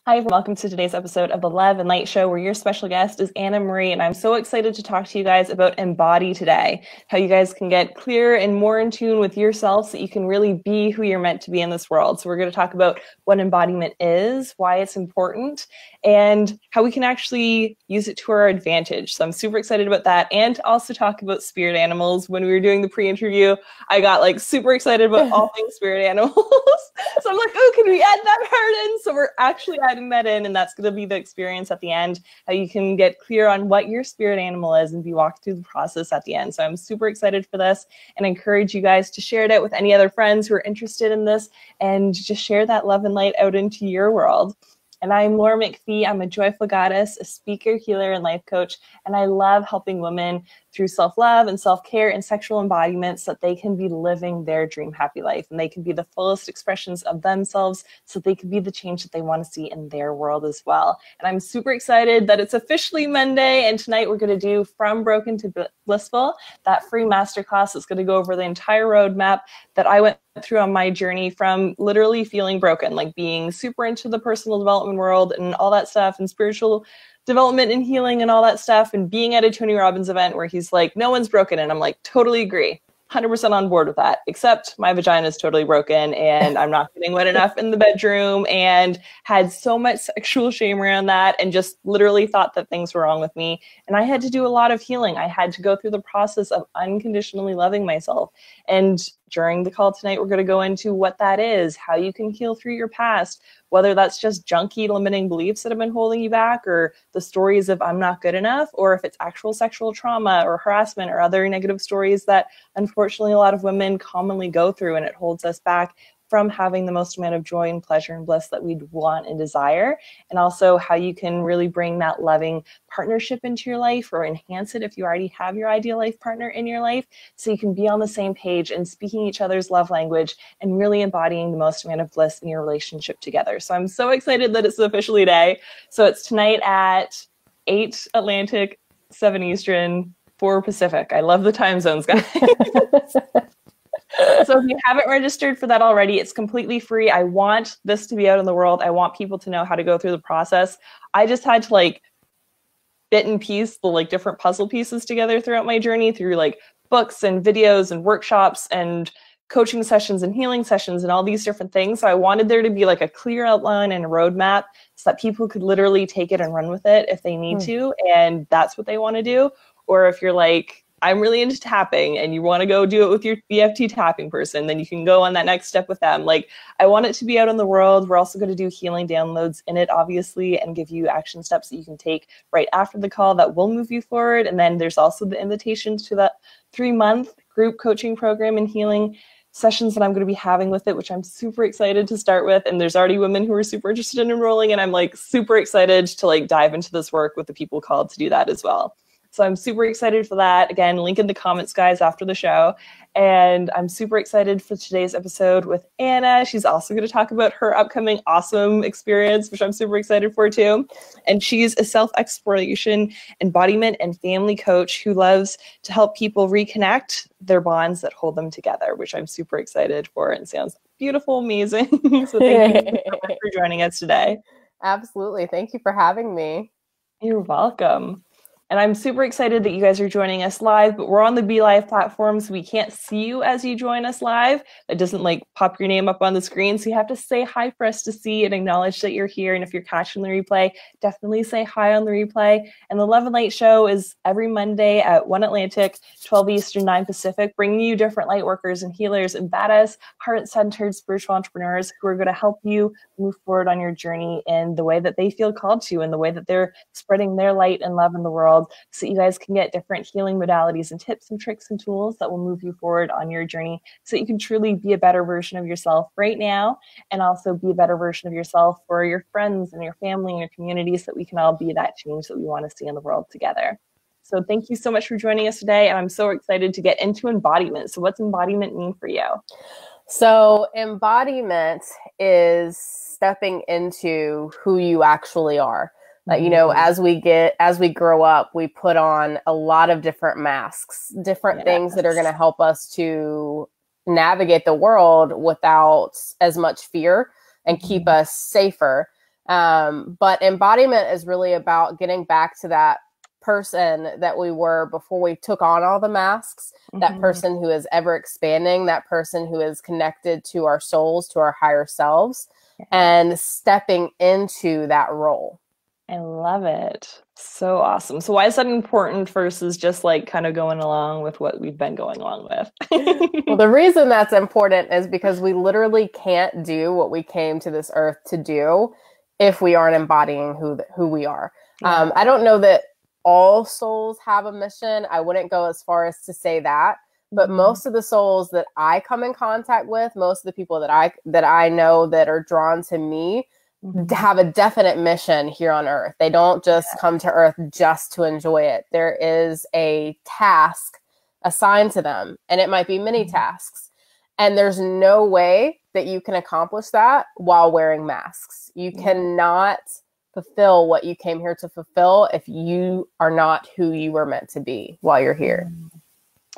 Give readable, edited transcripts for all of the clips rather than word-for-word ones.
Hi, everyone. Welcome to today's episode of the Love and Light Show, where your special guest is Anna Marie, and I'm so excited to talk to you guys about Embody today, how you guys can get clear and more in tune with yourself so that you can really be who you're meant to be in this world. So we're going to talk about what embodiment is, why it's important, and how we can actually use it to our advantage. So I'm super excited about that, and to also talk about spirit animals. When we were doing the pre-interview, I got like super excited about all things spirit animals. So I'm like, oh, can we add that part in? So we're actually adding that in, and that's going to be the experience at the end, how you can get clear on what your spirit animal is and be walked through the process at the end. So I'm super excited for this and encourage you guys to share it out with any other friends who are interested in this and just share that love and light out into your world. And I'm Laura McPhee. I'm a joyful goddess, a speaker, healer, and life coach. And I love helping women through self-love and self-care and sexual embodiment so that they can be living their dream happy life and they can be the fullest expressions of themselves so they can be the change that they want to see in their world as well. And I'm super excited that it's officially Monday, and tonight we're going to do From Broken to Blissful, that free masterclass that's going to go over the entire roadmap that I went through on my journey from literally feeling broken, like being super into the personal development world and all that stuff and spiritual development and healing and all that stuff, and being at a Tony Robbins event where he's like, no one's broken. And I'm like, totally agree. 100% on board with that, except my vagina is totally broken and I'm not getting wet enough in the bedroom, and had so much sexual shame around that and just literally thought that things were wrong with me. And I had to do a lot of healing. I had to go through the process of unconditionally loving myself. And during the call tonight, we're going to go into what that is, how you can heal through your past, whether that's just junky limiting beliefs that have been holding you back, or the stories of I'm not good enough, or if it's actual sexual trauma or harassment or other negative stories that unfortunately a lot of women commonly go through, and it holds us back from having the most amount of joy and pleasure and bliss that we'd want and desire. And also how you can really bring that loving partnership into your life, or enhance it if you already have your ideal life partner in your life, so you can be on the same page and speaking each other's love language and really embodying the most amount of bliss in your relationship together. So I'm so excited that it's officially day. So it's tonight at 8 Atlantic, 7 Eastern, 4 Pacific. I love the time zones, guys. So if you haven't registered for that already, it's completely free. I want this to be out in the world. I want people to know how to go through the process. I just had to like bit and piece the like different puzzle pieces together throughout my journey, through like books and videos and workshops and coaching sessions and healing sessions and all these different things. So I wanted there to be like a clear outline and a roadmap so that people could literally take it and run with it if they need to, and that's what they want to do. Or if you're like, I'm really into tapping and you want to go do it with your EFT tapping person, then you can go on that next step with them. Like, I want it to be out in the world. We're also going to do healing downloads in it, obviously, and give you action steps that you can take right after the call that will move you forward. And then there's also the invitation to that 3-month group coaching program and healing sessions that I'm going to be having with it, which I'm super excited to start with. And there's already women who are super interested in enrolling, and I'm like super excited to like dive into this work with the people called to do that as well. So I'm super excited for that. Again, link in the comments, guys, after the show. And I'm super excited for today's episode with Anna. She's also going to talk about her upcoming awesome experience, which I'm super excited for too. And she's a self-exploration, embodiment, and family coach who loves to help people reconnect their bonds that hold them together, which I'm super excited for, and sounds beautiful, amazing. So thank you so much for joining us today. Absolutely. Thank you for having me. You're welcome. And I'm super excited that you guys are joining us live, but we're on the Be Live platform, so we can't see you as you join us live. It doesn't like pop your name up on the screen, so you have to say hi for us to see and acknowledge that you're here. And if you're catching the replay, definitely say hi on the replay. And the Love and Light Show is every Monday at 1 Atlantic, 12 Eastern, 9 Pacific, bringing you different light workers and healers and badass, heart-centered spiritual entrepreneurs who are going to help you move forward on your journey in the way that they feel called to, and the way that they're spreading their light and love in the world, so you guys can get different healing modalities and tips and tricks and tools that will move you forward on your journey, so you can truly be a better version of yourself right now, and also be a better version of yourself for your friends and your family and your community, so that we can all be that change that we want to see in the world together. So thank you so much for joining us today, and I'm so excited to get into embodiment. So what's embodiment mean for you? So embodiment is stepping into who you actually are. You know, as we grow up, we put on a lot of different masks, different things that are going to help us to navigate the world without as much fear and keep us safer. But embodiment is really about getting back to that person that we were before we took on all the masks, that person who is ever expanding, that person who is connected to our souls, to our higher selves, and stepping into that role. I love it. So awesome. So why is that important versus just like kind of going along with what we've been going along with? Well, the reason that's important is because we literally can't do what we came to this earth to do if we aren't embodying who we are. Yeah. I don't know that all souls have a mission. I wouldn't go as far as to say that, but most of the souls that I come in contact with, most of the people that I know that are drawn to me, have a definite mission here on earth. They don't just come to earth just to enjoy it. There is a task assigned to them, and it might be many tasks. And there's no way that you can accomplish that while wearing masks. You cannot fulfill what you came here to fulfill if you are not who you were meant to be while you're here.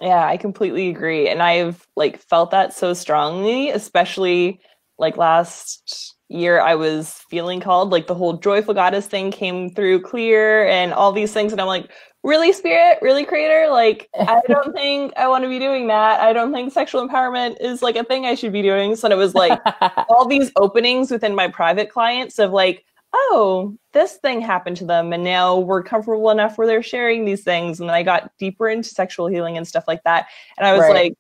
Yeah, I completely agree. And I've like felt that so strongly, especially like last year. I was feeling called, like the whole joyful goddess thing came through clear and all these things. And I'm like, really, spirit, really, creator? Like, I don't think I want to be doing that. I don't think sexual empowerment is like a thing I should be doing. So it was like all these openings within my private clients of like, oh, this thing happened to them. And now we're comfortable enough where they're sharing these things. And then I got deeper into sexual healing and stuff like that. And I was like,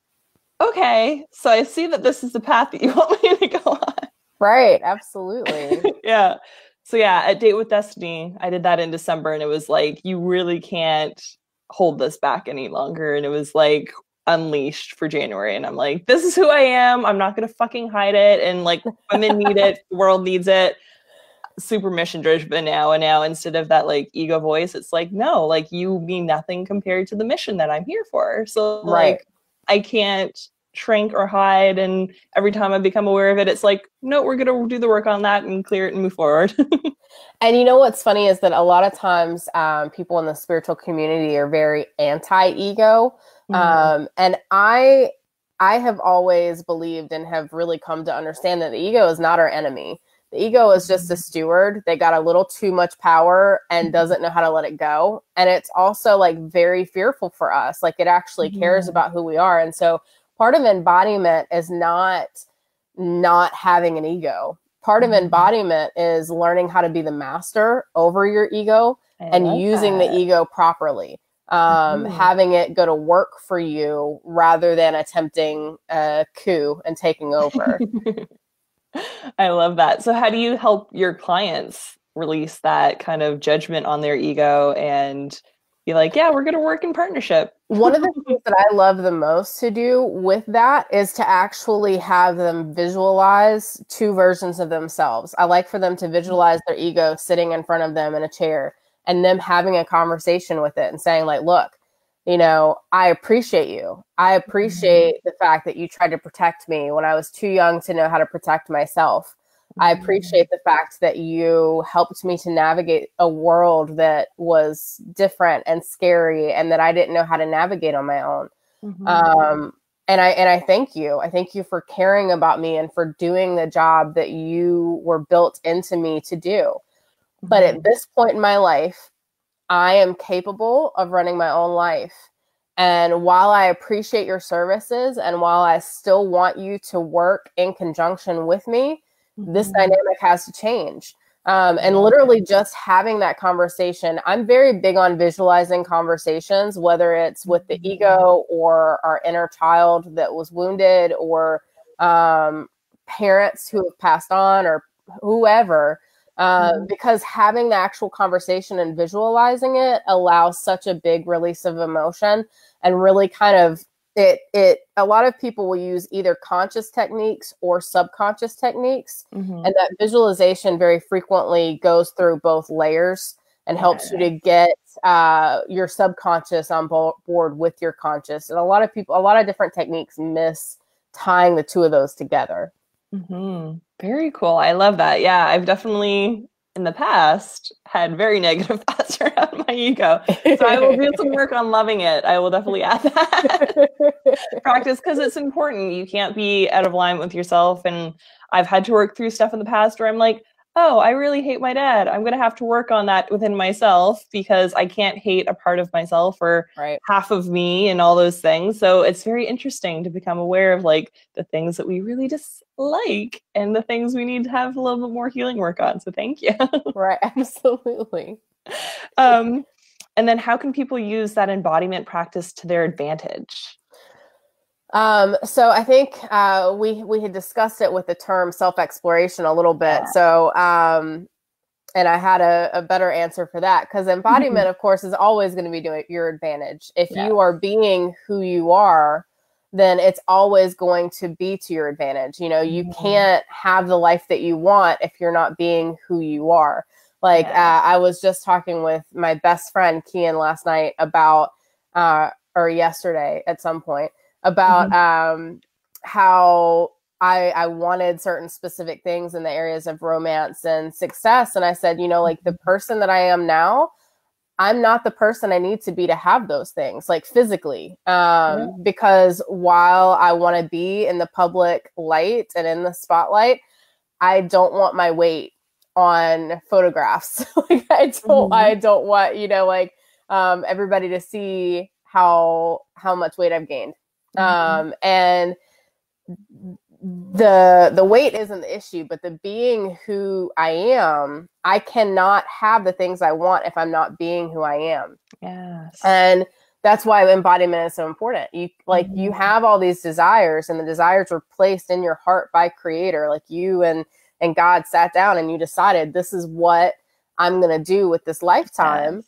okay, so I see that this is the path that you want me to go on. Right. Absolutely. Yeah. So yeah, at Date with Destiny, I did that in December, and it was like, you really can't hold this back any longer. And it was like unleashed for January. And I'm like, this is who I am. I'm not going to fucking hide it. And like, women need it. The world needs it. Super mission driven now. And now instead of that like ego voice, it's like, no, like you mean nothing compared to the mission that I'm here for. So like, I can't shrink or hide. And every time I become aware of it, it's like, no, we're going to do the work on that and clear it and move forward. And you know what's funny is that a lot of times people in the spiritual community are very anti-ego. And I have always believed and have really come to understand that the ego is not our enemy. The ego is just a steward. They got a little too much power and doesn't know how to let it go. And it's also like very fearful for us. Like it actually cares about who we are. And so part of embodiment is not having an ego. Part of embodiment is learning how to be the master over your ego and using the ego properly. Having it go to work for you rather than attempting a coup and taking over. I love that. So how do you help your clients release that kind of judgment on their ego and be like, yeah, we're going to work in partnership? One of the things that I love the most to do with that is to actually have them visualize two versions of themselves. I like for them to visualize their ego sitting in front of them in a chair and them having a conversation with it and saying like, look, you know, I appreciate you. I appreciate the fact that you tried to protect me when I was too young to know how to protect myself. I appreciate the fact that you helped me to navigate a world that was different and scary and that I didn't know how to navigate on my own. And I thank you. I thank you for caring about me and for doing the job that you were built into me to do. But at this point in my life, I am capable of running my own life. And while I appreciate your services and while I still want you to work in conjunction with me, this dynamic has to change. And literally just having that conversation. I'm very big on visualizing conversations, whether it's with the ego or our inner child that was wounded or parents who have passed on or whoever. Because having the actual conversation and visualizing it allows such a big release of emotion and really kind of a lot of people will use either conscious techniques or subconscious techniques. And that visualization very frequently goes through both layers and helps you to get your subconscious on board with your conscious. And a lot of different techniques miss tying the two of those together. Very cool. I love that. Yeah, I've definitely in the past had very negative thoughts around my ego. So I will do some work on loving it. I will definitely add that practice because it's important. You can't be out of line with yourself. And I've had to work through stuff in the past where I'm like, oh, I really hate my dad. I'm going to have to work on that within myself because I can't hate a part of myself or Right. half of me and all those things. So it's very interesting to become aware of like the things that we really dislike and the things we need to have a little bit more healing work on. So thank you. Right. Absolutely. um, and then how can people use that embodiment practice to their advantage? So I think we had discussed it with the term self-exploration a little bit. Yeah. So and I had a better answer for that, because embodiment, of course, is always going to be to your advantage. If you are being who you are, then it's always going to be to your advantage. You know, you can't have the life that you want if you're not being who you are. Like I was just talking with my best friend, Kian, last night about, or yesterday at some point, about how I wanted certain specific things in the areas of romance and success. And I said, you know, like the person that I am now, I'm not the person I need to be to have those things, like physically. Because while I want to be in the public light and in the spotlight, I don't want my weight on photographs. Like I don't want, you know, like everybody to see how much weight I've gained. And the weight isn't the issue, but the being who I am, I cannot have the things I want if I'm not being who I am. Yes. And that's why embodiment is so important. You like you have all these desires, and the desires were placed in your heart by Creator. Like you and God sat down and you decided, this is what I'm going to do with this lifetime. Yes.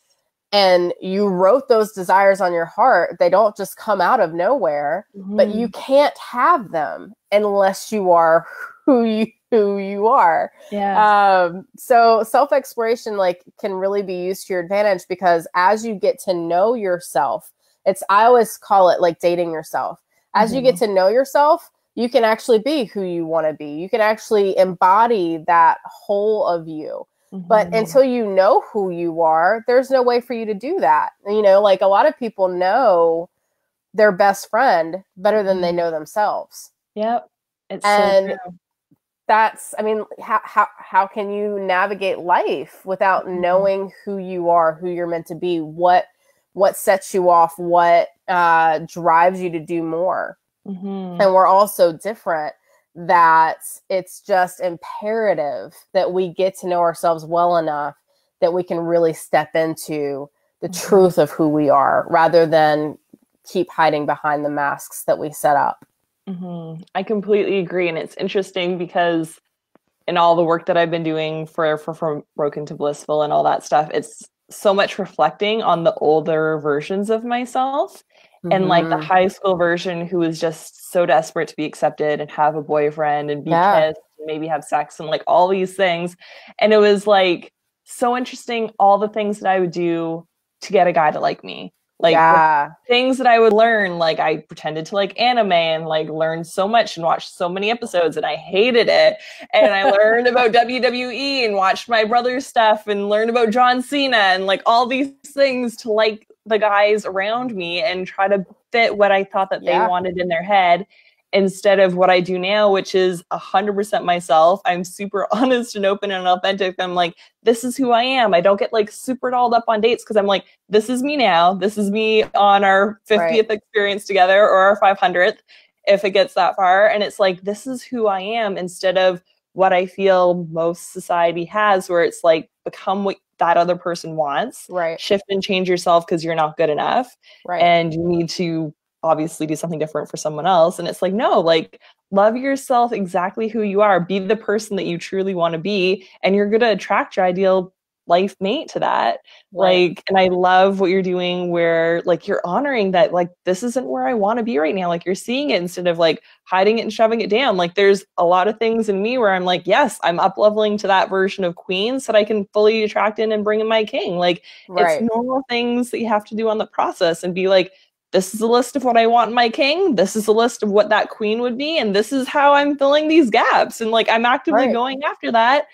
And you wrote those desires on your heart. They don't just come out of nowhere, but you can't have them unless you are who you are. Yeah. So self-exploration like can really be used to your advantage, because as you get to know yourself, I always call it like dating yourself. As you get to know yourself, you can actually be who you want to be. You can actually embody that whole of you. But until you know who you are, there's no way for you to do that. You know, like a lot of people know their best friend better than they know themselves. Yep. It's and so true. that's, I mean, how can you navigate life without knowing who you are, who you're meant to be, what sets you off, what drives you to do more? And we're all so different that it's just imperative that we get to know ourselves well enough that we can really step into the truth of who we are, rather than keep hiding behind the masks that we set up. I completely agree. And it's interesting because in all the work that I've been doing for from Broken to Blissful and all that stuff, it's so much reflecting on the older versions of myself. And like the high school version who was just so desperate to be accepted and have a boyfriend and be kissed and maybe have sex and like all these things. And it was like so interesting, all the things that I would do to get a guy to like me. Like the things that I would learn, like I pretended to like anime and like learned so much and watched so many episodes and I hated it. And I learned about WWE and watched my brother's stuff and learned about John Cena and like all these things to like the guys around me and try to fit what I thought that they wanted in their head, instead of what I do now, which is 100% myself. I'm super honest and open and authentic. I'm like, this is who I am. I don't get like super dolled up on dates because I'm like, this is me now. This is me on our 50th experience together or our 500th, if it gets that far. And it's like, this is who I am, instead of what I feel most society has, where it's like, become what that other person wants, shift and change yourself because you're not good enough, and you need to obviously do something different for someone else. And it's like, no, like love yourself exactly who you are, be the person that you truly want to be, and you're going to attract your ideal life mate to that. Like, and I love what you're doing where like you're honoring that, like, this isn't where I want to be right now. Like you're seeing it instead of like hiding it and shoving it down. Like there's a lot of things in me where I'm like, yes, I'm up leveling to that version of queen so that I can fully attract in and bring in my king. Like it's normal things that you have to do on the process and be like, this is a list of what I want in my king. This is a list of what that queen would be. And this is how I'm filling these gaps. And like, I'm actively going after that.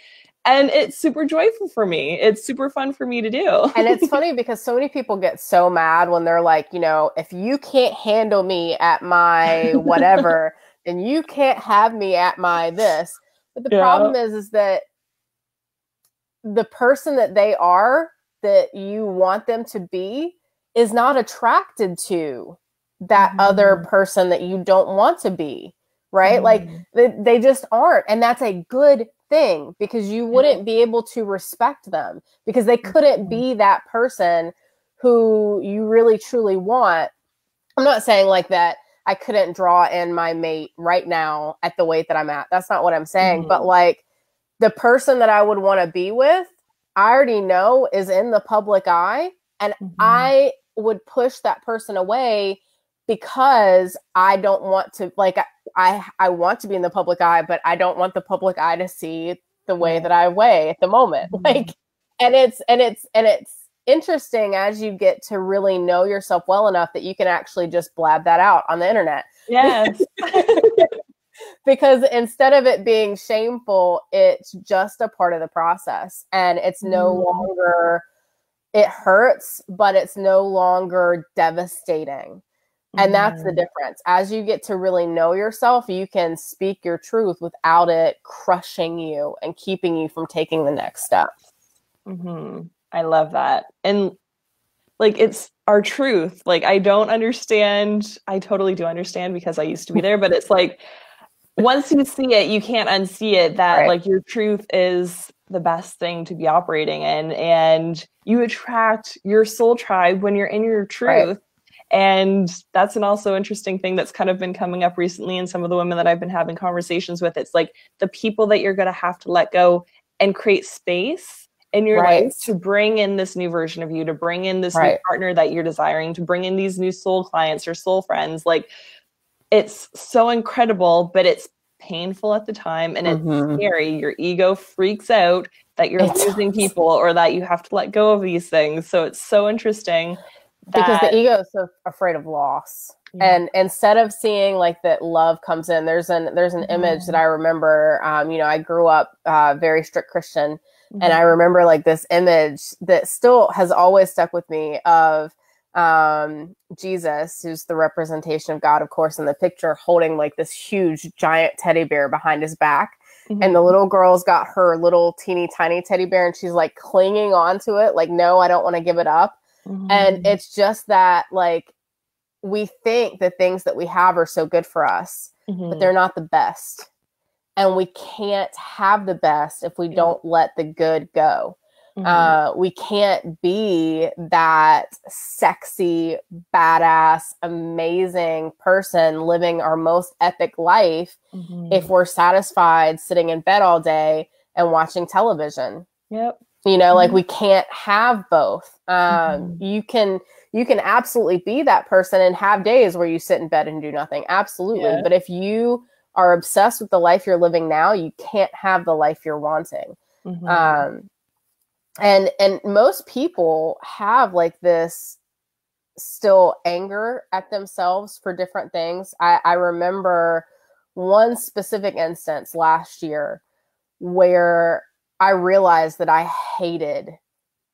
And it's super joyful for me. It's super fun for me to do. And it's funny because so many people get so mad when they're like, you know, if you can't handle me at my whatever, then you can't have me at my this. But the problem is that the person that they are, that you want them to be, is not attracted to that other person that you don't want to be, right? Like they just aren't. And that's a good thing, because you wouldn't be able to respect them because they couldn't be that person who you really truly want. I'm not saying like that I couldn't draw in my mate right now at the weight that I'm at. That's not what I'm saying. But like the person that I would want to be with, I already know is in the public eye, and I would push that person away because I don't want to, like, I want to be in the public eye, but I don't want the public eye to see the way that I weigh at the moment. Like, and it's interesting as you get to really know yourself well enough that you can actually just blab that out on the internet. Yes. Because instead of it being shameful, it's just a part of the process, and it's no longer, it hurts, but it's no longer devastating. And that's the difference. As you get to really know yourself, you can speak your truth without it crushing you and keeping you from taking the next step. I love that. And like, it's our truth. Like, I don't understand. I totally do understand because I used to be there, but it's like, once you see it, you can't unsee it, that like your truth is the best thing to be operating in, and you attract your soul tribe when you're in your truth. And that's an also interesting thing that's kind of been coming up recently in some of the women that I've been having conversations with. It's like the people that you're going to have to let go and create space in your life to bring in this new version of you, to bring in this new partner that you're desiring, to bring in these new soul clients or soul friends. Like, it's so incredible, but it's painful at the time, and it's scary. Your ego freaks out that you're losing people or that you have to let go of these things. So it's so interesting because the ego is so afraid of loss. And instead of seeing like that love comes in, there's an image that I remember, you know, I grew up very strict Christian, and I remember like this image that still has always stuck with me of Jesus, who's the representation of God, of course, in the picture, holding like this huge giant teddy bear behind his back. And the little girl's got her little teeny tiny teddy bear, and she's like clinging onto it. Like, no, I don't want to give it up. And it's just that, like, we think the things that we have are so good for us, but they're not the best. And we can't have the best if we don't let the good go. We can't be that sexy, badass, amazing person living our most epic life if we're satisfied sitting in bed all day and watching television. You know, like, we can't have both. You can absolutely be that person and have days where you sit in bed and do nothing. Absolutely. But if you are obsessed with the life you're living now, you can't have the life you're wanting. And most people have like this still anger at themselves for different things. I remember one specific instance last year where I realized that I hated,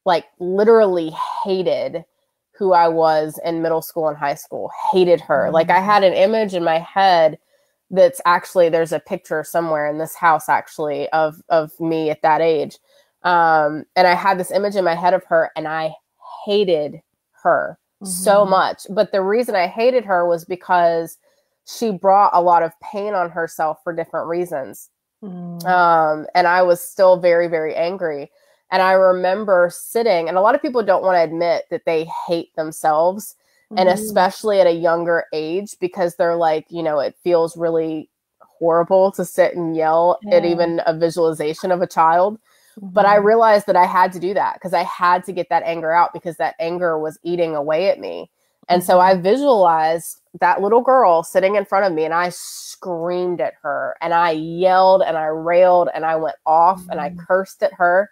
like literally hated who I was in middle school and high school. Hated her. Like, I had an image in my head that's actually, there's a picture somewhere in this house actually of me at that age. And I had this image in my head of her, and I hated her so much. But the reason I hated her was because she brought a lot of pain on herself for different reasons. And I was still very, very angry. And I remember sitting, and a lot of people don't want to admit that they hate themselves, and especially at a younger age, because they're like, you know, it feels really horrible to sit and yell at even a visualization of a child. But I realized that I had to do that because I had to get that anger out, because that anger was eating away at me. And so I visualized that little girl sitting in front of me, and I screamed at her, and I yelled and I railed and I went off and I cursed at her.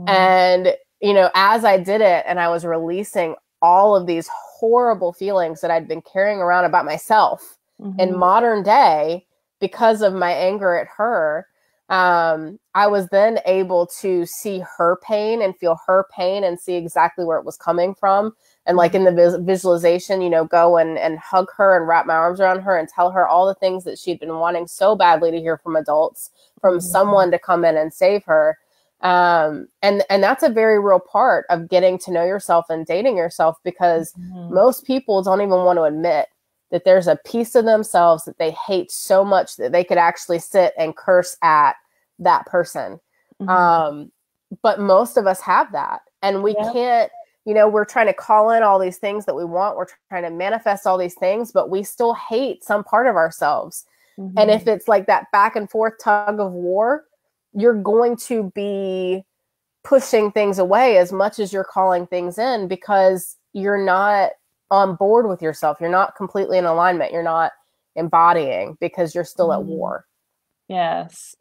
And, you know, as I did it and I was releasing all of these horrible feelings that I'd been carrying around about myself in modern day because of my anger at her, I was then able to see her pain and feel her pain and see exactly where it was coming from. And like in the visualization, you know, go and hug her and wrap my arms around her and tell her all the things that she'd been wanting so badly to hear from adults, from someone to come in and save her. And that's a very real part of getting to know yourself and dating yourself, because most people don't even want to admit that there's a piece of themselves that they hate so much that they could actually sit and curse at that person. But most of us have that, and we can't, we're trying to call in all these things that we want. We're trying to manifest all these things, but we still hate some part of ourselves. And if it's like that back and forth tug of war, you're going to be pushing things away as much as you're calling things in, because you're not on board with yourself. You're not completely in alignment. You're not embodying, because you're still at war. Yes.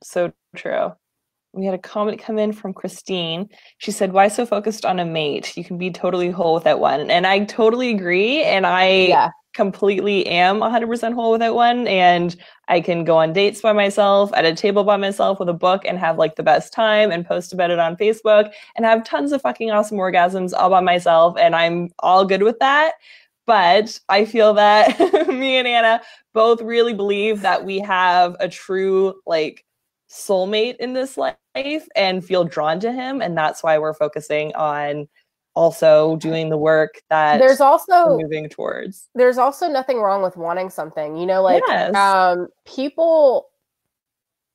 So true. We had a comment come in from Christine. She said, why so focused on a mate? You can be totally whole without one. And I totally agree. And I completely am 100% whole without one. And I can go on dates by myself, at a table by myself with a book, and have like the best time and post about it on Facebook and have tons of fucking awesome orgasms all by myself. And I'm all good with that. But I feel that me and Anna both really believe that we have a true like soulmate in this life and feel drawn to him. And that's why we're focusing on also doing the work that we're moving towards. There's also nothing wrong with wanting something, people,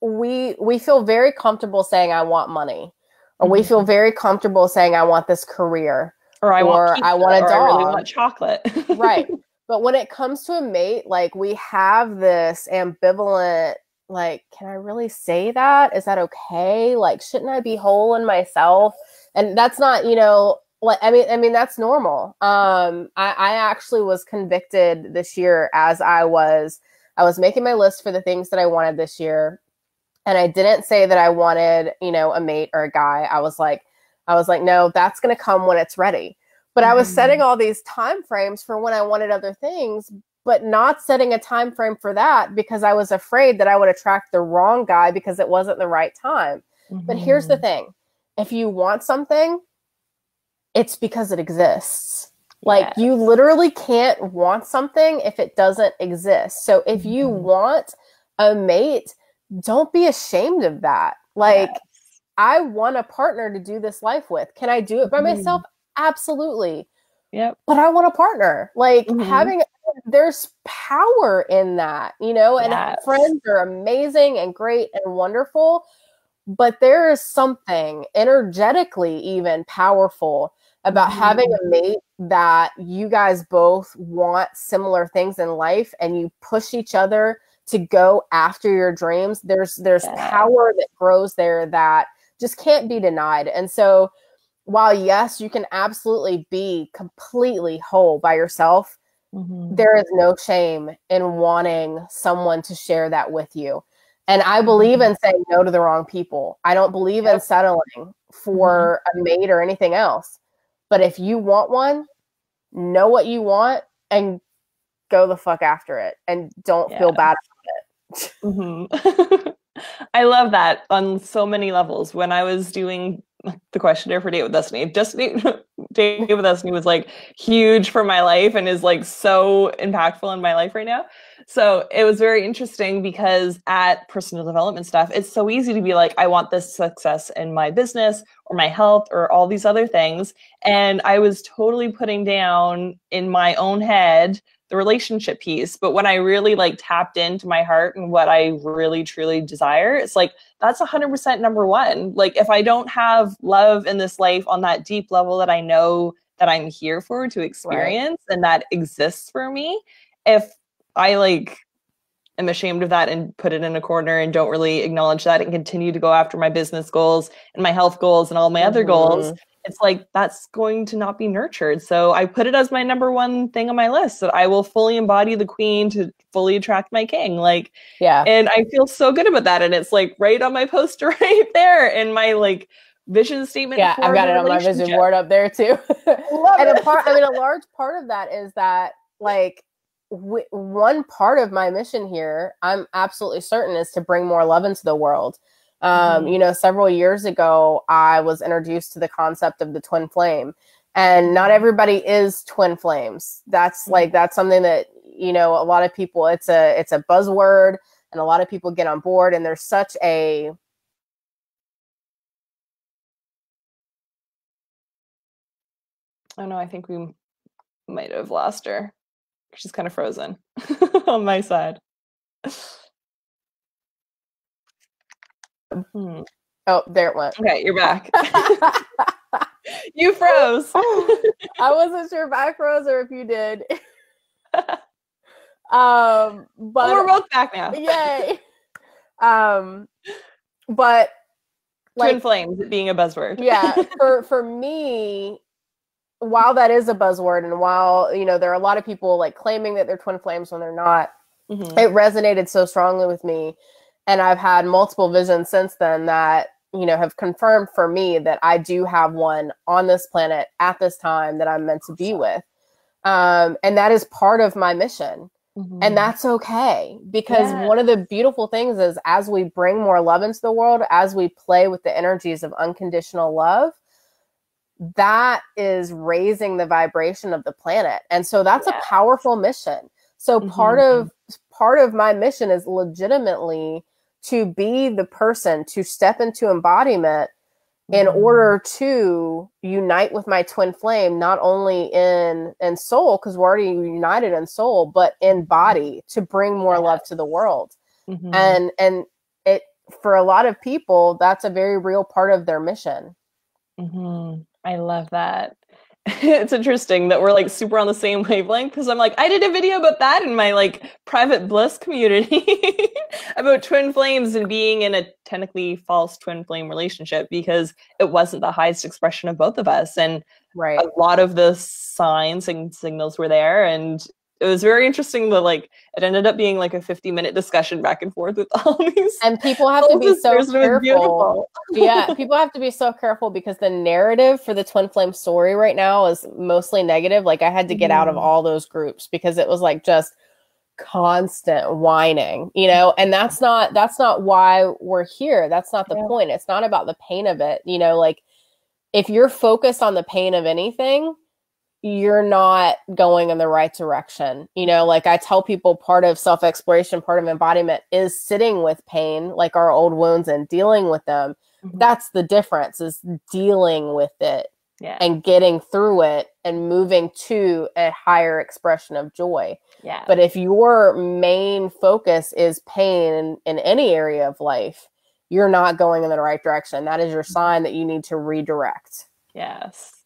we feel very comfortable saying, I want money, or we feel very comfortable saying, I want this career, or I want pizza, I want a dog, or I really want chocolate. Right. But when it comes to a mate, like, we have this ambivalent, like, can I really say that? Is that okay? Like, shouldn't I be whole in myself? And that's not, like, I mean, that's normal. I actually was convicted this year as I was making my list for the things that I wanted this year. And I didn't say that I wanted, a mate or a guy. I was like, no, that's going to come when it's ready. But I was setting all these time frames for when I wanted other things, but not setting a time frame for that, because I was afraid that I would attract the wrong guy because it wasn't the right time. But here's the thing. If you want something, it's because it exists. Like, you literally can't want something if it doesn't exist. So if you want a mate, don't be ashamed of that. Like, I want a partner to do this life with. Can I do it by myself? Absolutely. Yep. But I want a partner. Like, there's power in that, and friends are amazing and great and wonderful, but there is something energetically even powerful about having a mate that you guys both want similar things in life, and you push each other to go after your dreams. There's power that grows there that just can't be denied. And so, while yes, you can absolutely be completely whole by yourself, there is no shame in wanting someone to share that with you. And I believe in saying no to the wrong people. I don't believe in settling for a mate or anything else. But if you want one, know what you want and go the fuck after it, and don't feel bad about it. I love that on so many levels. When I was doing the questionnaire for Date with Destiny, Date with Destiny was like huge for my life and is like so impactful in my life right now. So it was very interesting, because at personal development stuff, it's so easy to be like, I want this success in my business or my health or all these other things. And I was totally putting down in my own head the relationship piece. But when I really like tapped into my heart and what I really truly desire, it's like, that's 100% number one. Like, if I don't have love in this life on that deep level that I know that I'm here for to experience and that exists for me, if I like am ashamed of that and put it in a corner and don't really acknowledge that and continue to go after my business goals and my health goals and all my other goals, it's like, that's going to not be nurtured. So I put it as my number one thing on my list, that I will fully embody the queen to fully attract my king. Like, and I feel so good about that. And it's like right on my poster right there in my like vision statement. Yeah, I've got it on my vision board up there too. And a large part of that is that, like, one part of my mission here, I'm absolutely certain, is to bring more love into the world. Several years ago, I was introduced to the concept of the twin flame, and not everybody is twin flames. That's something that, a lot of people, it's a buzzword, and a lot of people get on board, and there's such a Oh no, I think we might have lost her. She's kind of frozen on my side. Oh, there it went. Okay, you're back. You froze. I wasn't sure if I froze or if you did. But well, we're both back now. Yay. But like twin flames being a buzzword. Yeah, for me, while that is a buzzword, and while, you know, there are a lot of people like claiming that they're twin flames when they're not, it resonated so strongly with me. And I've had multiple visions since then that, you know, have confirmed for me that I do have one on this planet at this time that I'm meant to be with. And that is part of my mission. And that's okay, because one of the beautiful things is, as we bring more love into the world, as we play with the energies of unconditional love, that is raising the vibration of the planet. And so that's a powerful mission. So part of my mission is legitimately to be the person to step into embodiment in order to unite with my twin flame, not only in soul, because we're already united in soul, but in body, to bring more love to the world. And it, for a lot of people, that's a very real part of their mission. I love that. It's interesting that we're like super on the same wavelength, because I'm like, I did a video about that in my like private bliss community about twin flames and being in a technically false twin flame relationship, because it wasn't the highest expression of both of us. And a lot of the signs and signals were there. And it was very interesting that like it ended up being like a 50-minute discussion back and forth with all these. And people have to be so careful. Yeah, people have to be so careful, because the narrative for the twin flame story right now is mostly negative. Like, I had to get out of all those groups because it was like just constant whining, you know, and that's not why we're here. That's not the point. It's not about the pain of it. You know, like, if you're focused on the pain of anything, you're not going in the right direction. You know, like I tell people, part of self-exploration, part of embodiment is sitting with pain, like our old wounds, and dealing with them. That's the difference, is dealing with it and getting through it and moving to a higher expression of joy. But if your main focus is pain in any area of life, you're not going in the right direction. That is your sign that you need to redirect. Yes.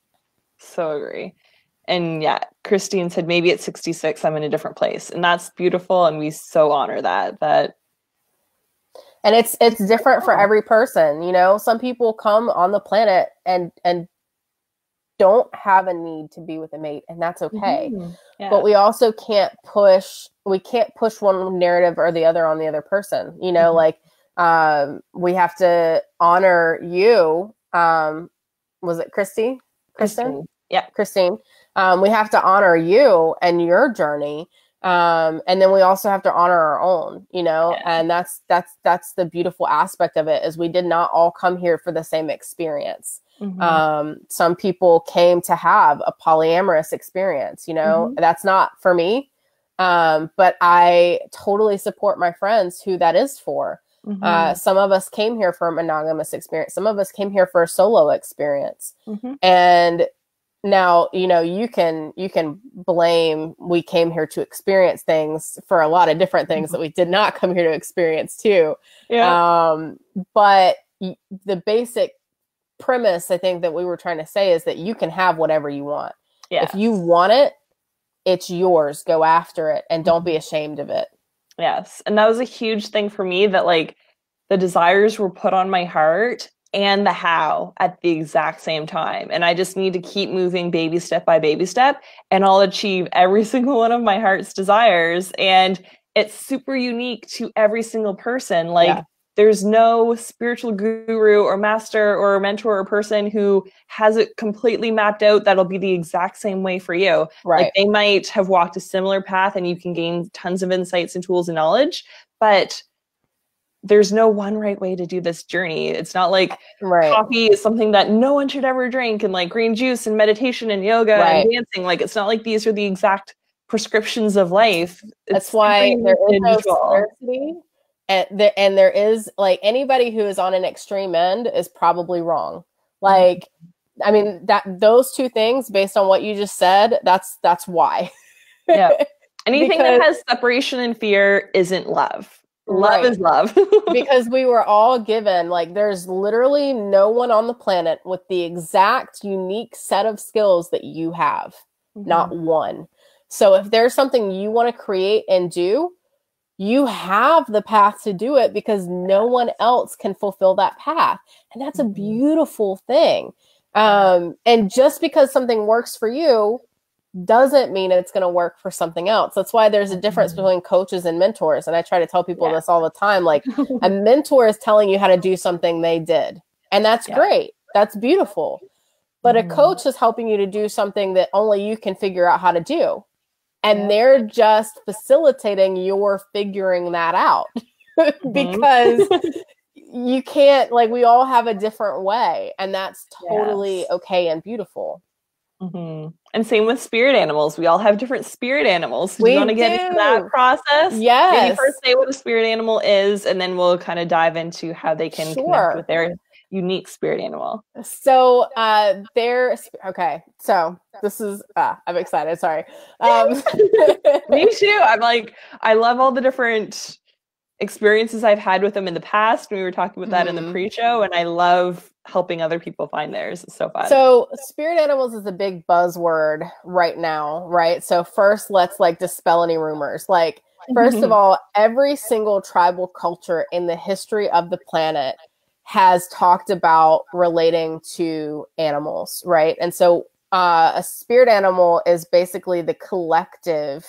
So agree. And yeah, Christine said, maybe at 66, I'm in a different place. And that's beautiful. And we so honor that. And it's different for every person. You know, some people come on the planet and don't have a need to be with a mate, and that's okay. But we also can't push one narrative or the other on the other person. You know, like we have to honor you. Was it Christy? Kristen? Yeah. Christine. We have to honor you and your journey. And then we also have to honor our own, you know, and that's the beautiful aspect of it, is we did not all come here for the same experience. Some people came to have a polyamorous experience, you know, that's not for me. But I totally support my friends who that is for. Some of us came here for a monogamous experience. Some of us came here for a solo experience. And now, you know, you can blame, we came here to experience things, for a lot of different things that we did not come here to experience too. But the basic premise, I think, that we were trying to say is that you can have whatever you want. If you want it, it's yours. Go after it, and don't be ashamed of it. Yes. And that was a huge thing for me, that like the desires were put on my heart and the how at the exact same time. And I just need to keep moving baby step by baby step, and I'll achieve every single one of my heart's desires. And it's super unique to every single person. Like there's no spiritual guru or master or mentor or person who has it completely mapped out that'll be the exact same way for you. Like they might have walked a similar path, and you can gain tons of insights and tools and knowledge, but there's no one right way to do this journey. It's not like coffee is something that no one should ever drink, and like green juice and meditation and yoga and dancing. Like, it's not like these are the exact prescriptions of life. That's why there is no scarcity. And there is, like, anybody who is on an extreme end is probably wrong. Like, I mean, that those two things, based on what you just said, that's why. Yeah. Anything Because, that has separation and fear isn't love. Love is love. Because we were all given, like, there's literally no one on the planet with the exact unique set of skills that you have. Not one. So if there's something you want to create and do, you have the path to do it because no one else can fulfill that path. And that's a beautiful thing. And just because something works for you doesn't mean it's going to work for something else. That's why there's a difference between coaches and mentors. And I try to tell people this all the time. Like, a mentor is telling you how to do something they did. And that's great. That's beautiful. But a coach is helping you to do something that only you can figure out how to do. And they're just facilitating your figuring that out because you can't, like, we all have a different way, and that's totally okay and beautiful. And same with spirit animals. We all have different spirit animals. So We do you want to get into that process? Yes. Maybe first say what a spirit animal is, and then we'll kind of dive into how they can connect with their unique spirit animal. So okay. So this is I'm excited. Sorry. Me too. I'm like, I love all the different experiences I've had with them in the past. We were talking about that in the pre-show, and I love helping other people find theirs. It's so fun. So spirit animals is a big buzzword right now, right? So first, let's like dispel any rumors. Like, first of all, every single tribal culture in the history of the planet has talked about relating to animals, right? And so a spirit animal is basically the collective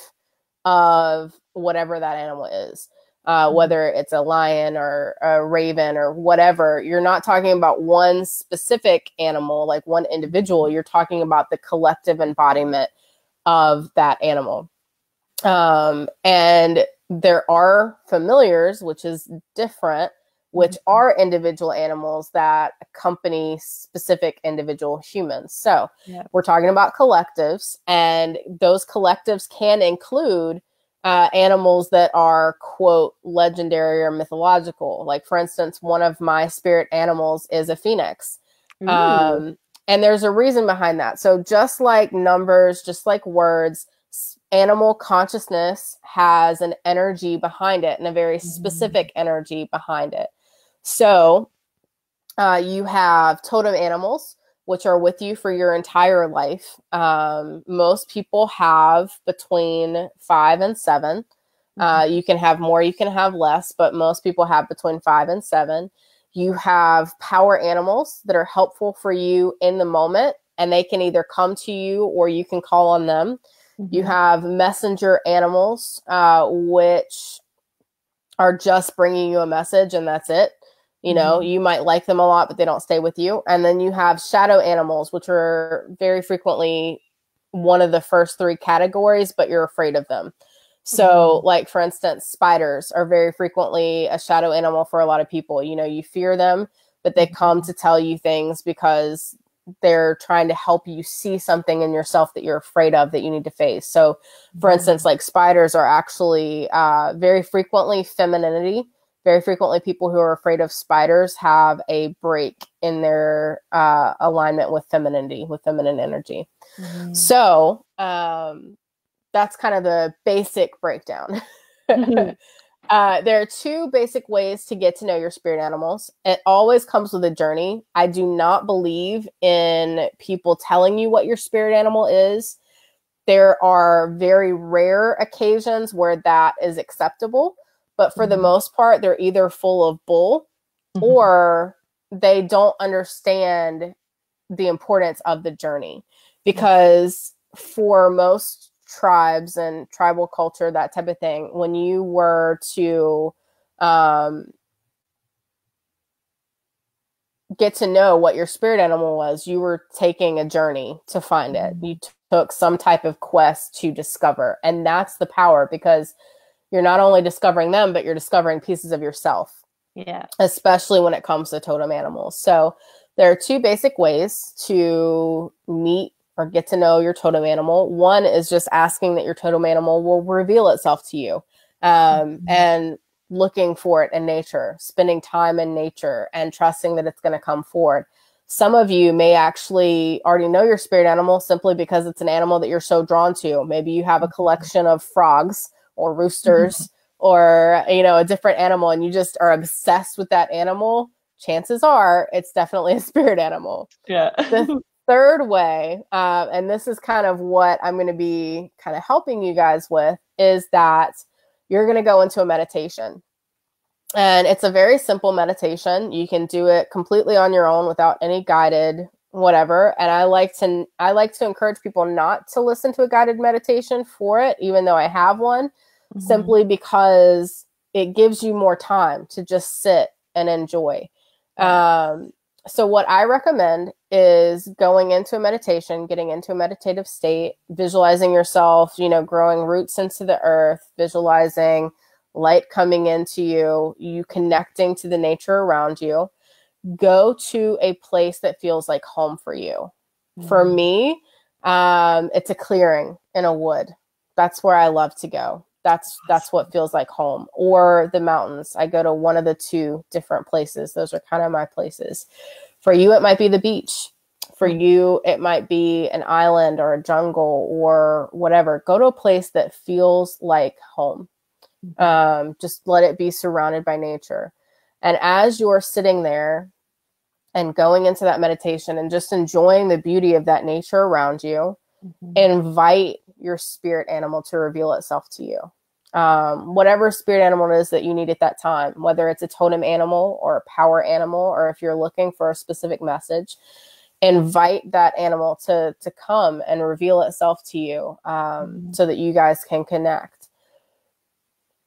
of whatever that animal is. Whether it's a lion or a raven or whatever, you're not talking about one specific animal, like one individual. You're talking about the collective embodiment of that animal. And there are familiars, which is different, which are individual animals that accompany specific individual humans. So we're talking about collectives, and those collectives can include animals that are, quote, legendary or mythological. Like, for instance, one of my spirit animals is a phoenix. And there's a reason behind that. So just like numbers, just like words, animal consciousness has an energy behind it, and a very specific energy behind it. So you have totem animals, which are with you for your entire life. Most people have between 5 and 7. You can have more, you can have less, but most people have between 5 and 7. You have power animals that are helpful for you in the moment, and they can either come to you or you can call on them. You have messenger animals, which are just bringing you a message, and that's it. You know, you might like them a lot, but they don't stay with you. And then you have shadow animals, which are very frequently one of the first 3 categories, but you're afraid of them. So like, for instance, spiders are very frequently a shadow animal for a lot of people. You know, you fear them, but they come to tell you things because they're trying to help you see something in yourself that you're afraid of, that you need to face. So for instance, like, spiders are actually very frequently femininity. Very frequently, people who are afraid of spiders have a break in their alignment with femininity, with feminine energy. So that's kind of the basic breakdown. There are 2 basic ways to get to know your spirit animals. It always comes with a journey. I do not believe in people telling you what your spirit animal is. There are very rare occasions where that is acceptable. But for the most part, they're either full of bull or they don't understand the importance of the journey. Because for most tribes and tribal culture, that type of thing, when you were to get to know what your spirit animal was, you were taking a journey to find it. You took some type of quest to discover. And that's the power, because you're not only discovering them, but you're discovering pieces of yourself. Yeah. Especially when it comes to totem animals. So there are 2 basic ways to meet or get to know your totem animal. One is just asking that your totem animal will reveal itself to you, and looking for it in nature, spending time in nature and trusting that it's going to come forward. Some of you may actually already know your spirit animal simply because it's an animal that you're so drawn to. Maybe you have a collection of frogs or roosters or, you know, a different animal, and you just are obsessed with that animal. Chances are it's definitely a spirit animal. Yeah. The third way, and this is kind of what I'm going to be kind of helping you guys with, is that you're going to go into a meditation. And it's a very simple meditation. You can do it completely on your own without any guided whatever. And I like to encourage people not to listen to a guided meditation for it, even though I have one, simply because it gives you more time to just sit and enjoy. So what I recommend is going into a meditation, getting into a meditative state, visualizing yourself, you know, growing roots into the earth, visualizing light coming into you, you connecting to the nature around you. Go to a place that feels like home for you. For me, it's a clearing in a wood. That's where I love to go. That's what feels like home. Or the mountains. I go to one of the two different places. Those are kind of my places. For you, it might be the beach. For you, it might be an island or a jungle or whatever. Go to a place that feels like home. Just let it be surrounded by nature. And as you're sitting there and going into that meditation and just enjoying the beauty of that nature around you, invite your spirit animal to reveal itself to you. Whatever spirit animal it is that you need at that time, whether it's a totem animal or a power animal, or if you're looking for a specific message, invite that animal to come and reveal itself to you, so that you guys can connect.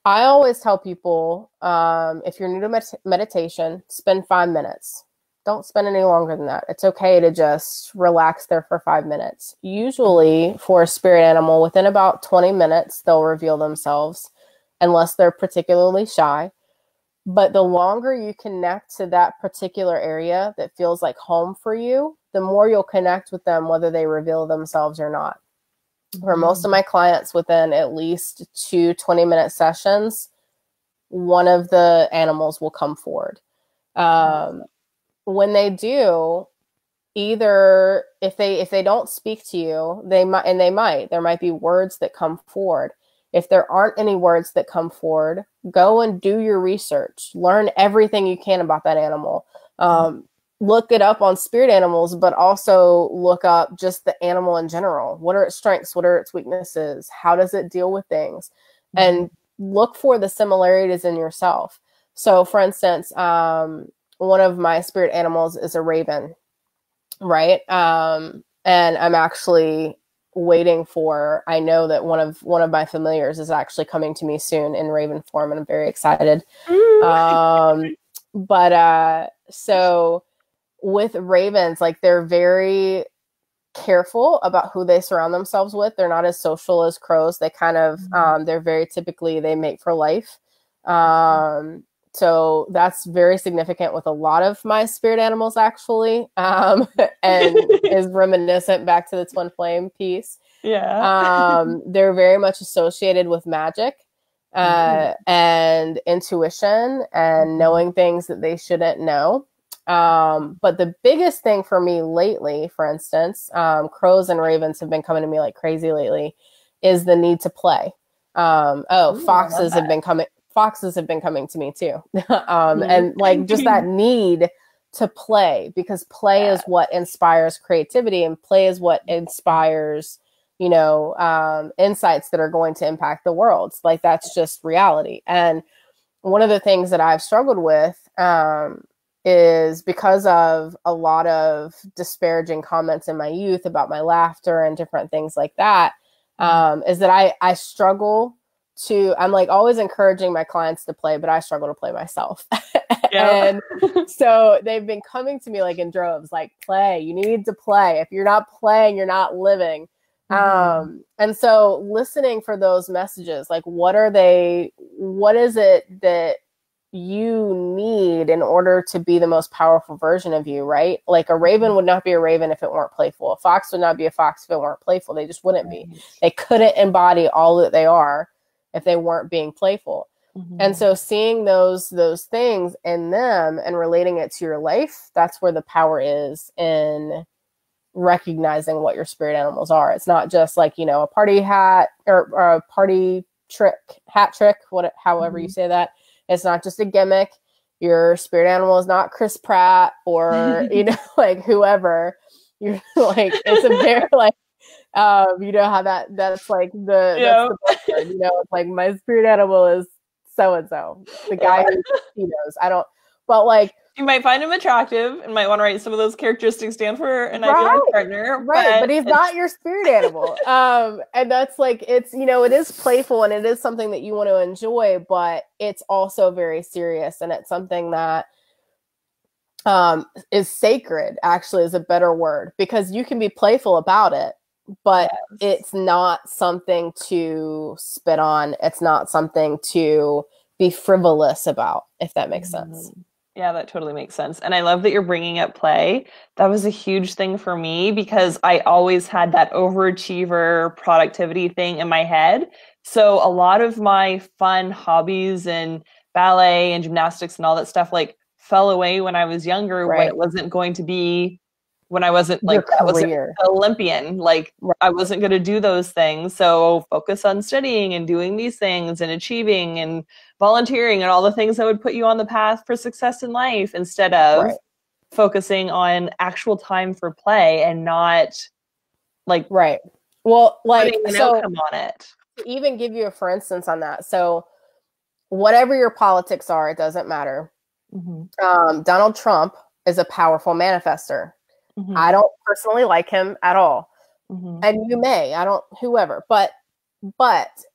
I always tell people, if you're new to meditation, spend 5 minutes. Don't spend any longer than that. It's okay to just relax there for 5 minutes. Usually for a spirit animal, within about 20 minutes, they'll reveal themselves unless they're particularly shy. But the longer you connect to that particular area that feels like home for you, the more you'll connect with them, whether they reveal themselves or not. For most of my clients, within at least 2 20-minute sessions, one of the animals will come forward. When they do, either if they don't speak to you, there might be words that come forward. If there aren't any words that come forward, go and do your research. Learn everything you can about that animal. Look it up on spirit animals, but also look up just the animal in general. What are its strengths? What are its weaknesses? How does it deal with things? And look for the similarities in yourself. So for instance, one of my spirit animals is a raven, right? And I'm actually waiting for, I know that one of my familiars is actually coming to me soon in raven form, and I'm very excited. So with ravens, like, they're very careful about who they surround themselves with. They're not as social as crows. They kind of, they're very typically, they mate for life. So that's very significant with a lot of my spirit animals, actually, and is reminiscent back to the twin flame piece. Yeah. They're very much associated with magic, and intuition and knowing things that they shouldn't know. But the biggest thing for me lately, for instance, crows and ravens have been coming to me like crazy lately, is the need to play. Foxes have been coming to me too. And like just that need to play, because play is what inspires creativity, and play is what inspires, insights that are going to impact the world. Like, that's just reality. And one of the things that I've struggled with, is because of a lot of disparaging comments in my youth about my laughter and different things like that, is that I struggle to, I'm like always encouraging my clients to play, but I struggle to play myself. And so they've been coming to me like in droves, like, play, you need to play. If you're not playing, you're not living. And so listening for those messages, like, what is it that you need in order to be the most powerful version of you, right? Like, a raven would not be a raven if it weren't playful. A fox would not be a fox if it weren't playful. They just wouldn't be. They couldn't embody all that they are if they weren't being playful. And so seeing those things in them and relating it to your life, that's where the power is in recognizing what your spirit animals are. It's not just like, you know, a party hat or a party hat trick, however you say that. It's not just a gimmick. Your spirit animal is not Chris Pratt or, you know, like whoever. You're like, it's a very like, you know how that's like that's the buzzword, you know, it's like my spirit animal is so and so, the guy who he knows. I don't, but like you might find him attractive and might want to write some of those characteristics down for an ideal partner, right? But he's not your spirit animal, and that's like, it's, you know, it is playful and it is something that you want to enjoy, but it's also very serious, and it's something that is sacred. Actually, is a better word, because you can be playful about it, but it's not something to spit on. It's not something to be frivolous about, if that makes sense. Yeah, that totally makes sense. And I love that you're bringing up play. That was a huge thing for me because I always had that overachiever productivity thing in my head. So a lot of my fun hobbies and ballet and gymnastics and all that stuff like fell away when I was younger, when it wasn't going to be, when I wasn't like, I wasn't an Olympian, like I wasn't going to do those things. So focus on studying and doing these things and achieving and volunteering and all the things that would put you on the path for success in life, instead of focusing on actual time for play and not like, well, like, putting an outcome on it. To even give you a for instance on that. So whatever your politics are, it doesn't matter. Donald Trump is a powerful manifester. I don't personally like him at all. And you may, I don't, whoever, but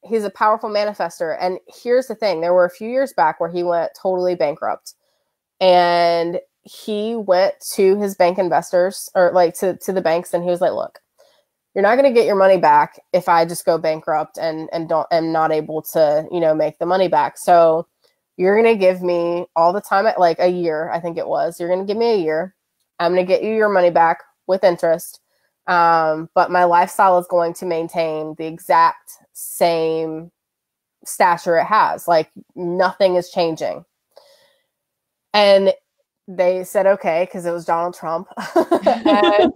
he's a powerful manifester. And here's the thing. There were a few years back where he went totally bankrupt, and he went to his bank investors, or like to the banks. And he was like, look, you're not going to get your money back if I just go bankrupt and am not able to, you know, make the money back. So you're going to give me all the time, at like a year, I think it was, you're going to give me a year. I'm going to get you your money back with interest. But my lifestyle is going to maintain the exact same stature it has. Like nothing is changing. And they said, okay, because it was Donald Trump. And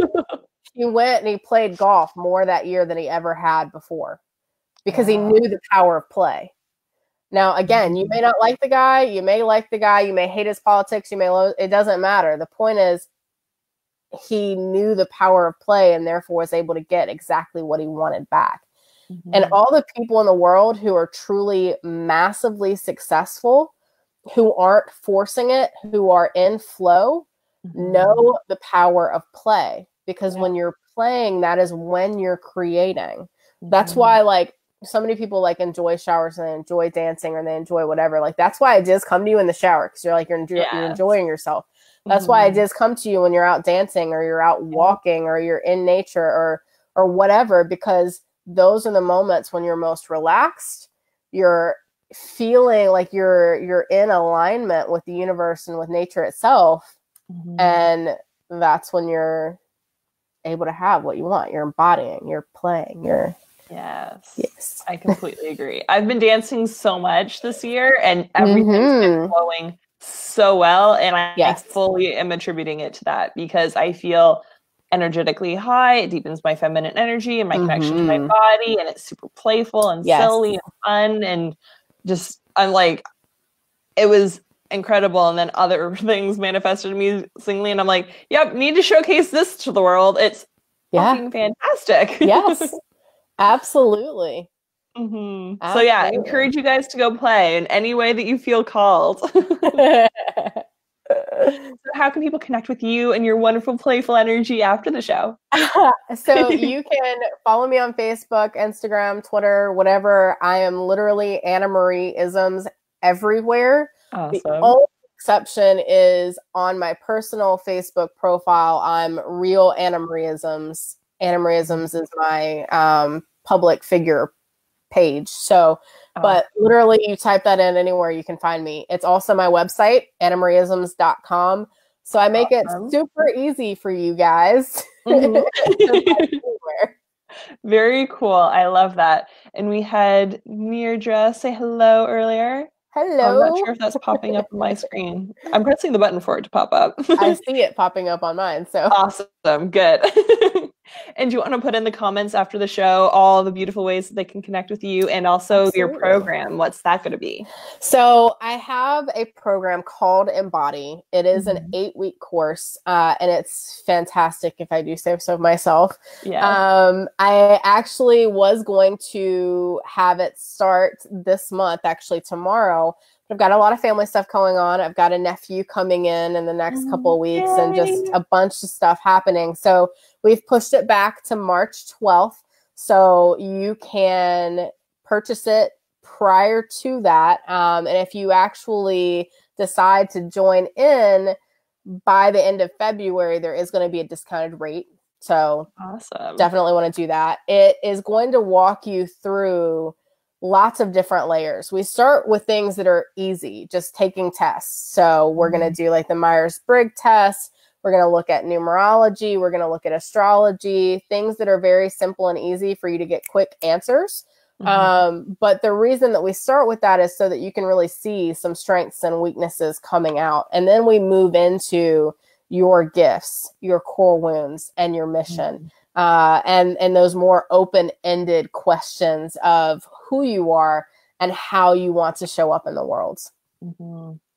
he went and he played golf more that year than he ever had before, because he knew the power of play. Now, again, you may not like the guy. You may like the guy. You may hate his politics. You may it doesn't matter. The point is, he knew the power of play and therefore was able to get exactly what he wanted back. And all the people in the world who are truly massively successful, who aren't forcing it, who are in flow, know the power of play, because when you're playing, that is when you're creating. That's why, like, so many people like enjoy showers and they enjoy dancing or they enjoy whatever. Like, that's why ideas come to you in the shower, because you're like, you're enjoying yourself. That's why ideas come to you when you're out dancing or you're out walking or you're in nature or whatever, because those are the moments when you're most relaxed. You're feeling like you're in alignment with the universe and with nature itself. And that's when you're able to have what you want. You're embodying, you're playing, Yes. I completely agree. I've been dancing so much this year and everything's been flowing so well. And I fully am attributing it to that, because I feel energetically high. It deepens my feminine energy and my connection to my body. And it's super playful and silly and fun. And just, I'm like, it was incredible. And then other things manifested amazingly. And I'm like, yep, need to showcase this to the world. It's fucking fantastic. Yes, absolutely. So yeah, encourage you guys to go play in any way that you feel called. So how can people connect with you and your wonderful playful energy after the show? So you can follow me on Facebook, Instagram, Twitter, whatever. I am literally Anna Marie Isms everywhere. Awesome. The only exception is on my personal Facebook profile. I'm real Anna Marie Isms. Anna Marie Isms is my public figure page. So, but literally you type that in anywhere, you can find me. It's also my website, annamariisms.com. So I make it super easy for you guys. Very cool. I love that. And we had Mirdra say hello earlier. I'm not Hello. sure if that's popping up on my screen. I'm pressing the button for it to pop up. I see it popping up on mine. So Awesome. Good. And do you want to put in the comments after the show all the beautiful ways that they can connect with you and also your Absolutely. program? What's that going to be? So I have a program called Embody. It is an 8-week course, and it's fantastic if I do say so myself. Yeah. I actually was going to have it start this month, actually tomorrow. I've got a lot of family stuff going on. I've got a nephew coming in the next couple of weeks and just a bunch of stuff happening. So we've pushed it back to March 12th. So you can purchase it prior to that. And if you actually decide to join in by the end of February, there is going to be a discounted rate. So awesome. Definitely want to do that. It is going to walk you through lots of different layers. We start with things that are easy, just taking tests. So we're going to do like the Myers-Briggs test. We're going to look at numerology. We're going to look at astrology, things that are very simple and easy for you to get quick answers. But the reason that we start with that is so that you can really see some strengths and weaknesses coming out. And then we move into your gifts, your core wounds, and your mission. And those more open-ended questions of who you are and how you want to show up in the world.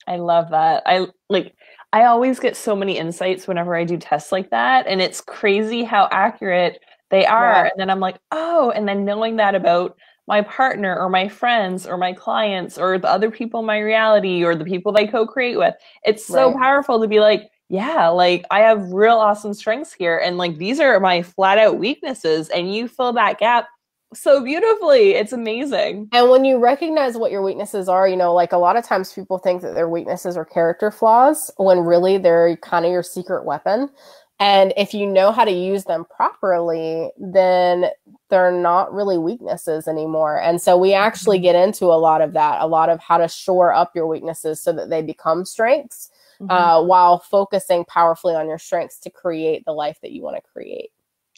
I love that. I always get so many insights whenever I do tests like that, and it's crazy how accurate they are. And then I'm like, oh, and then knowing that about my partner or my friends or my clients or the other people in my reality or the people they co-create with, it's so powerful to be like, yeah, like I have real awesome strengths here. And like, these are my flat out weaknesses. And you fill that gap so beautifully. It's amazing. And when you recognize what your weaknesses are, you know, like a lot of times people think that their weaknesses are character flaws when really they're kind of your secret weapon. And if you know how to use them properly, then they're not really weaknesses anymore. And so we actually get into a lot of that, a lot of how to shore up your weaknesses so that they become strengths. While focusing powerfully on your strengths to create the life that you want to create.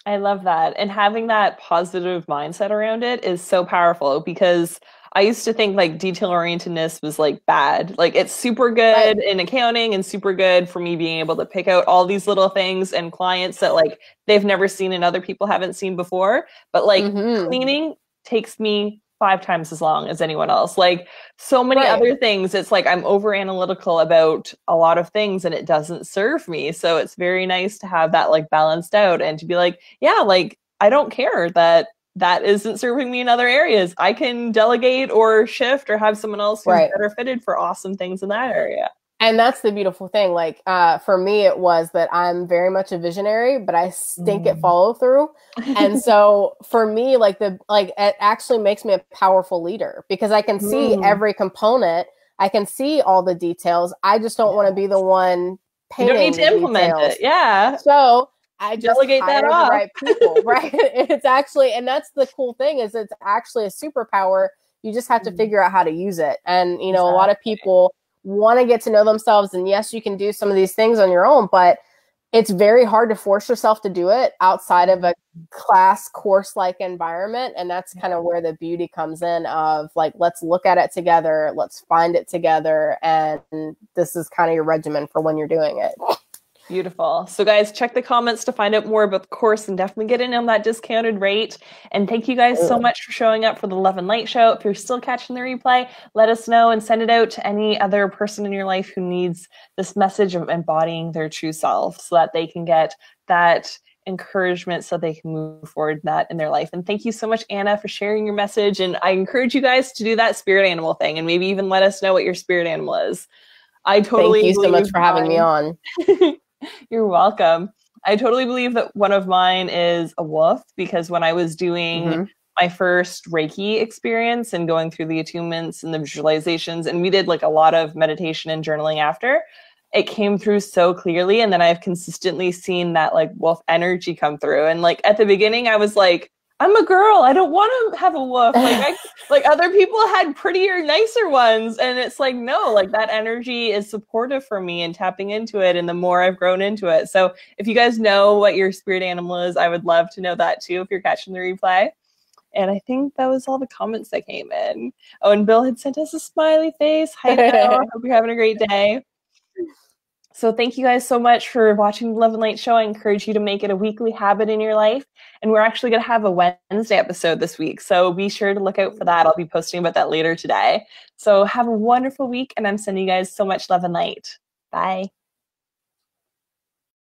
I love that. And having that positive mindset around it is so powerful because I used to think like detail orientedness was like bad. Like it's super good in accounting and super good for me being able to pick out all these little things and clients that like they've never seen and other people haven't seen before. But like cleaning takes me 5 times as long as anyone else. Like so many other things, it's like I'm over analytical about a lot of things and it doesn't serve me. So it's very nice to have that like balanced out and to be like, yeah, like I don't care that that isn't serving me in other areas. I can delegate or shift or have someone else who's better fitted for awesome things in that area. And that's the beautiful thing. Like, for me, it was that I'm very much a visionary, but I stink at follow through. And so for me, it actually makes me a powerful leader because I can see every component. I can see all the details. I just don't want to be the one painting. You don't need to implement it. Yeah. So I just delegate that off. The right people, right? It's actually, and that's the cool thing is it's actually a superpower. You just have to figure out how to use it. And, you know, a lot of people want to get to know themselves. And yes, you can do some of these things on your own, but it's very hard to force yourself to do it outside of a class course-like environment. And that's kind of where the beauty comes in of like, let's look at it together. Let's find it together. And this is kind of your regimen for when you're doing it. Beautiful. So guys, check the comments to find out more about the course and definitely get in on that discounted rate. And thank you guys so much for showing up for the Love and Light show. If you're still catching the replay, let us know and send it out to any other person in your life who needs this message of embodying their true self so that they can get that encouragement so they can move forward in their life. And thank you so much, Anna, for sharing your message. And I encourage you guys to do that spirit animal thing and maybe even let us know what your spirit animal is. I totally Thank you so much for having me on. You're welcome. I totally believe that one of mine is a wolf because when I was doing my first Reiki experience and going through the attunements and the visualizations, and we did like a lot of meditation and journaling after, it came through so clearly. And then I've consistently seen that like wolf energy come through. And like at the beginning, I was like, I'm a girl. I don't want to have a wolf. Like other people had prettier, nicer ones. And it's like, no, like that energy is supportive for me and tapping into it. And the more I've grown into it. So if you guys know what your spirit animal is, I would love to know that too, if you're catching the replay. And I think that was all the comments that came in. Oh, and Bill had sent us a smiley face. Hi, Bill. Hope you're having a great day. So thank you guys so much for watching the Love and Light show. I encourage you to make it a weekly habit in your life. And we're actually going to have a Wednesday episode this week. So be sure to look out for that. I'll be posting about that later today. So have a wonderful week. And I'm sending you guys so much love and light. Bye.